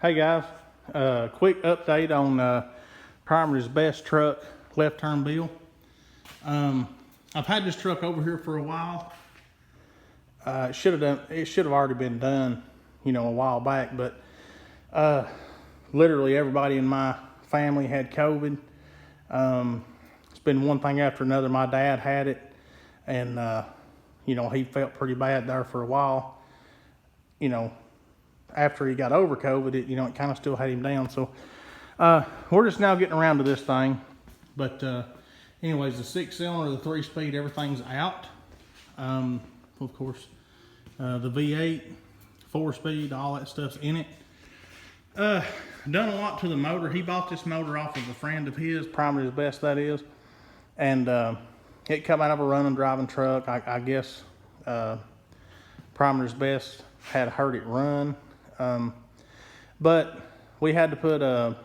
Hey guys, quick update on PIB'S best truck left turn bill. I've had this truck over here for a while. It should have already been done, a while back, but literally everybody in my family had COVID. It's been one thing after another. My dad had it, and he felt pretty bad there for a while. After he got over COVID, it kind of still had him down. So we're just now getting around to this thing. But anyways, the 6-cylinder, the 3-speed, everything's out. Of course, the V8, 4-speed, all that stuff's in it. Done a lot to the motor. He bought this motor off of a friend of his, PIB'S best that is. And it come out of a running driving truck. I guess PIB'S best had heard it run. But we had to put a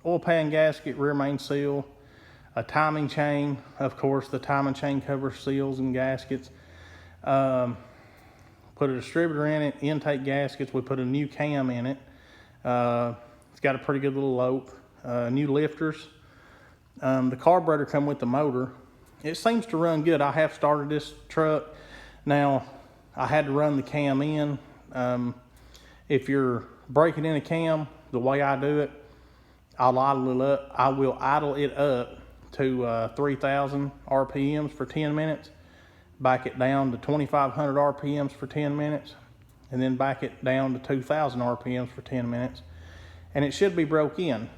oil pan gasket, rear main seal, a timing chain. Of course, the timing chain covers seals and gaskets. Put a distributor in it, intake gaskets. We put a new cam in it. It's got a pretty good little lope. New lifters. The carburetor come with the motor. It seems to run good. I have started this truck. Now, I had to run the cam in. If you're breaking in a cam, the way I do it, I will idle it up to 3,000 RPMs for 10 minutes, back it down to 2,500 RPMs for 10 minutes, and then back it down to 2,000 RPMs for 10 minutes, and it should be broke in.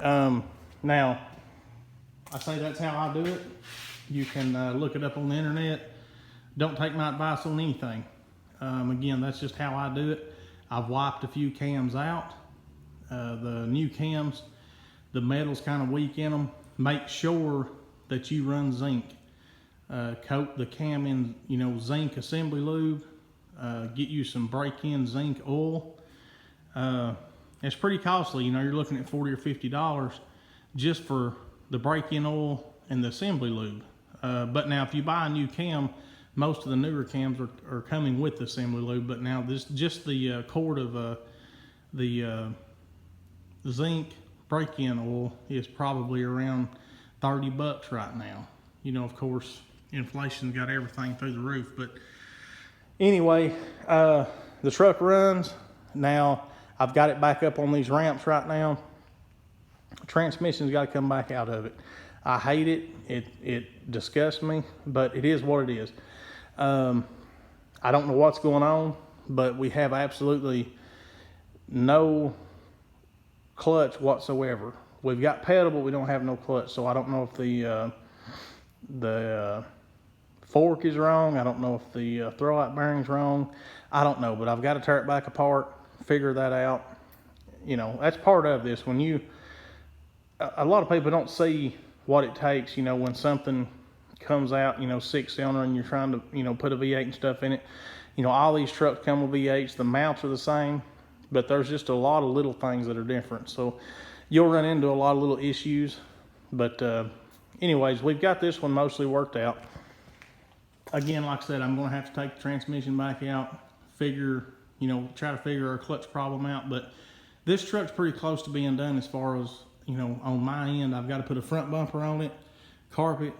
Now, I say that's how I do it. You can look it up on the internet. Don't take my advice on anything. Again, that's just how I do it. I've wiped a few cams out. The new cams, the metal's kind of weak in them. Make sure that you run zinc. Coat the cam in, zinc assembly lube. Get you some break-in zinc oil. It's pretty costly. You're looking at $40 or $50 just for the break-in oil and the assembly lube. But now if you buy a new cam, most of the newer cams are coming with the assembly lube, but now just the quart of the zinc break-in oil is probably around $30 right now. Of course, inflation's got everything through the roof, but anyway, the truck runs. Now, I've got it back up on these ramps right now. Transmission's got to come back out of it. I hate it. It disgusts me, but it is what it is. I don't know what's going on, but we have absolutely no clutch whatsoever. We've got pedal, but we don't have no clutch. So I don't know if the fork is wrong. I don't know if the throwout bearing's wrong. I don't know, but I've got to tear it back apart, figure that out. That's part of this. A lot of people don't see what it takes, when something comes out, 6-cylinder, and you're trying to, put a V8 and stuff in it. All these trucks come with V8s. The mounts are the same, but there's just a lot of little things that are different. So you'll run into a lot of little issues. But anyways, we've got this one mostly worked out. Again, like I said, I'm going to have to take the transmission back out, try to figure our clutch problem out. But this truck's pretty close to being done as far as, on my end. I've got to put a front bumper on it, carpet.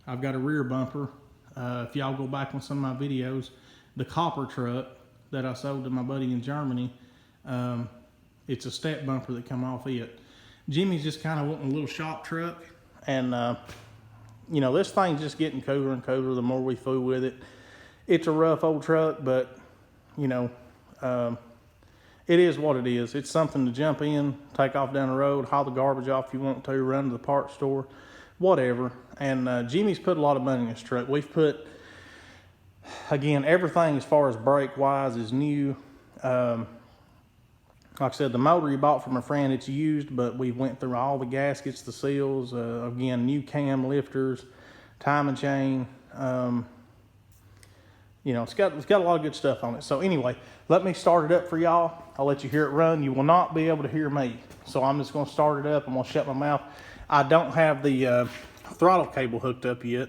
I've got a rear bumper. If y'all go back on some of my videos, the copper truck that I sold to my buddy in Germany, it's a step bumper that come off it. Jimmy's just kind of wanting a little shop truck, and this thing's just getting cooler and cooler the more we fool with it. It's a rough old truck, but it is what it is. It's something to jump in, take off down the road, haul the garbage off if you want to, run to the parts store, whatever. And Jimmy's put a lot of money in this truck. We've put, again, everything as far as brake wise is new. Like I said, the motor he bought from a friend, it's used, but we went through all the gaskets, the seals, again, new cam lifters, timing chain. It's got a lot of good stuff on it. So anyway, let me start it up for y'all. I'll let you hear it run. You will not be able to hear me. So I'm just going to start it up. I'm going to shut my mouth. I don't have the throttle cable hooked up yet,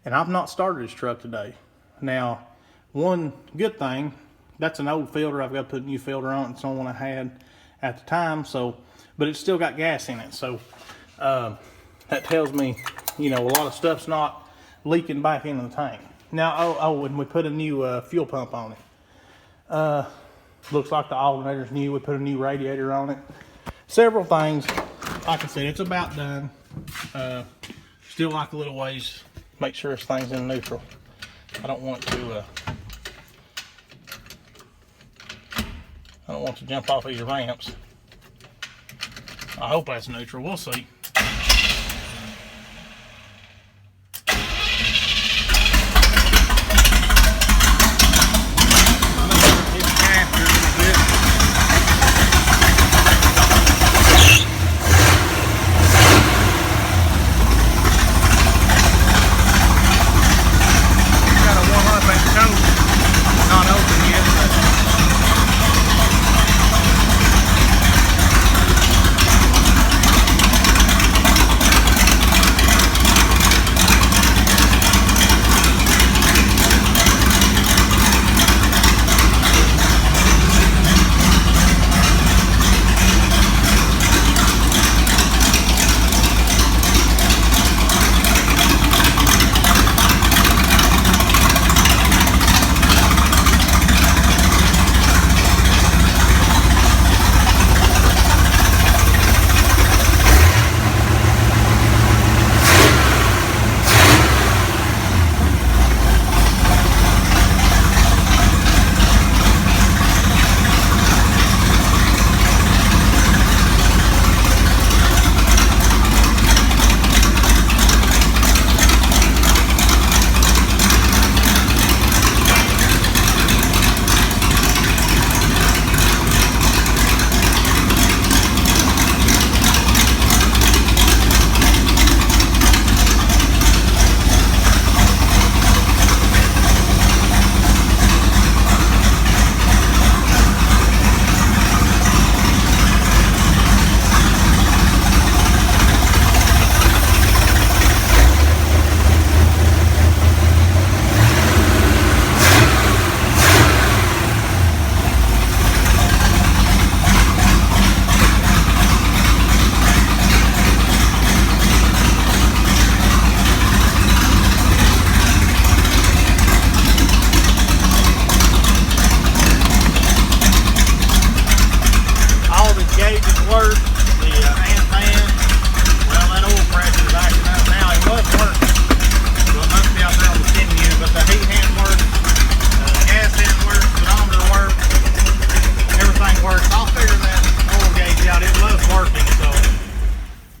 and I've not started this truck today. Now, one good thing, that's an old filter. I've got to put a new filter on it. It's the one I had. at the time. So, but it's still got gas in it. So that tells me, you know, a lot of stuff's not leaking back into the tank. Now, and we put a new fuel pump on it. Looks like the alternator's new. We put a new radiator on it. Several things. Like I said, it's about done. Still like a little ways. Make sure this thing's in neutral. I don't want it to jump off these ramps. I hope that's neutral. We'll see.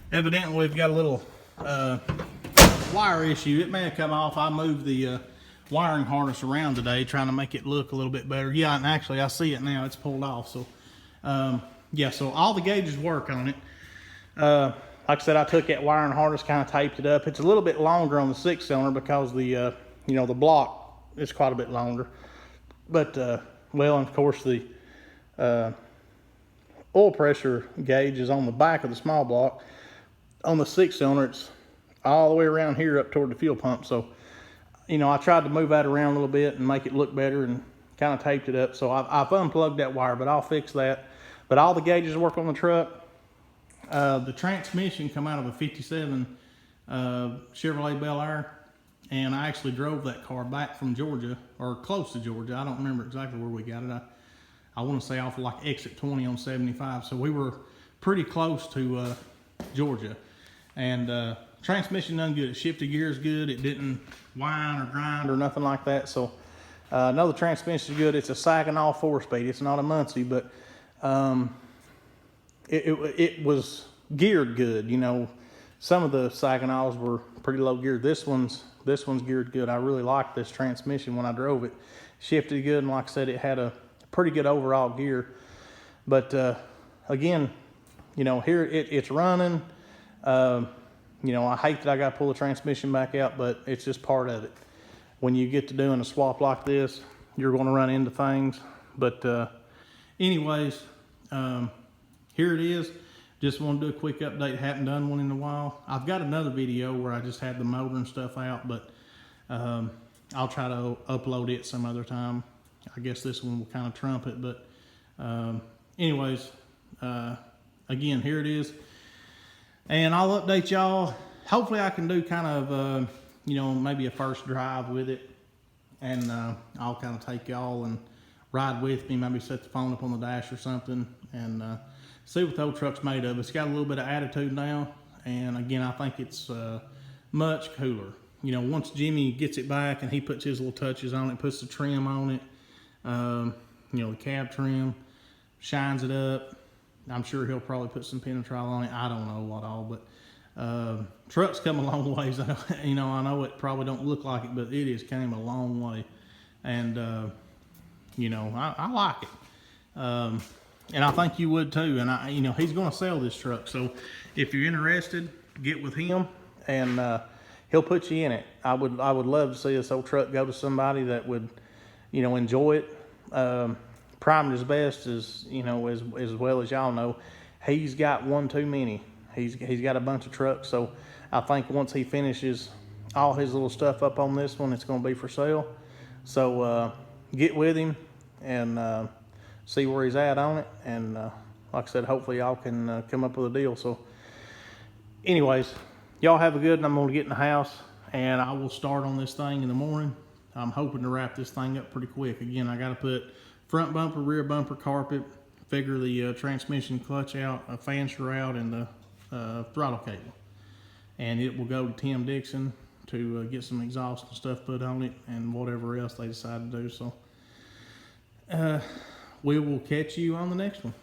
Evidently we've got a little wire issue. It may have come off. I moved the wiring harness around today trying to make it look a little bit better. Yeah, and actually I see it now. It's pulled off. So yeah, so all the gauges work on it. Like I said, I took that wiring harness, kind of taped it up. It's a little bit longer on the 6-cylinder because the you know, the block is quite a bit longer. But well, and of course the oil pressure gauge is on the back of the small block. On the 6-cylinder, it's all the way around here up toward the fuel pump. So, you know, I tried to move that around a little bit and make it look better and kind of taped it up. So I've unplugged that wire, but I'll fix that. But all the gauges work on the truck. The transmission come out of a 57 Chevrolet Bel Air. And I actually drove that car back from Georgia, or close to Georgia. I don't remember exactly where we got it. I want to say off of like exit 20 on 75. So we were pretty close to Georgia. And transmission done good. It shifted gears good. It didn't whine or grind or nothing like that. So no, the transmission is good. It's a Saginaw 4-speed. It's not a Muncie, but it was geared good. You know, some of the Saginaws were pretty low geared. This one's geared good. I really liked this transmission when I drove it. Shifted good, and like I said, it had a pretty good overall gear. But again, you know, here it's running. You know, I hate that I got to pull the transmission back out, but it's just part of it. When you get to doing a swap like this, you're going to run into things. But anyways, here it is. Just want to do a quick update. Haven't done one in a while. I've got another video where I just had the motor and stuff out, but I'll try to upload it some other time. I guess this one will kind of trump it, but anyways, again, here it is. And I'll update y'all. Hopefully I can do kind of, you know, maybe a first drive with it. And I'll kind of take y'all and ride with me, maybe set the phone up on the dash or something, and see what the old truck's made of. It's got a little bit of attitude now, and again, I think it's much cooler. You know, once Jimmy gets it back and he puts his little touches on it, puts the trim on it, you know, the cab trim, shines it up. I'm sure he'll probably put some Penetrol on it. I don't know what all, but truck's come a long ways. You know, I know it probably don't look like it, but it has came a long way. And, you know, I like it. And I think you would too. And you know, he's going to sell this truck. So if you're interested, get with him and he'll put you in it. I would love to see this old truck go to somebody that would, you know, enjoy it. Primed his best, is, you know, as well as y'all know, he's got one too many. He's got a bunch of trucks. So I think once he finishes all his little stuff up on this one, it's going to be for sale. So get with him and see where he's at on it. And like I said, hopefully y'all can come up with a deal. So anyways, y'all have a good, and I'm going to get in the house and I will start on this thing in the morning. I'm hoping to wrap this thing up pretty quick. Again, I got to put front bumper, rear bumper carpet, figure the transmission clutch out, a fan shroud, and the throttle cable. And it will go to Tim Dixon to get some exhaust and stuff put on it and whatever else they decide to do. So we will catch you on the next one.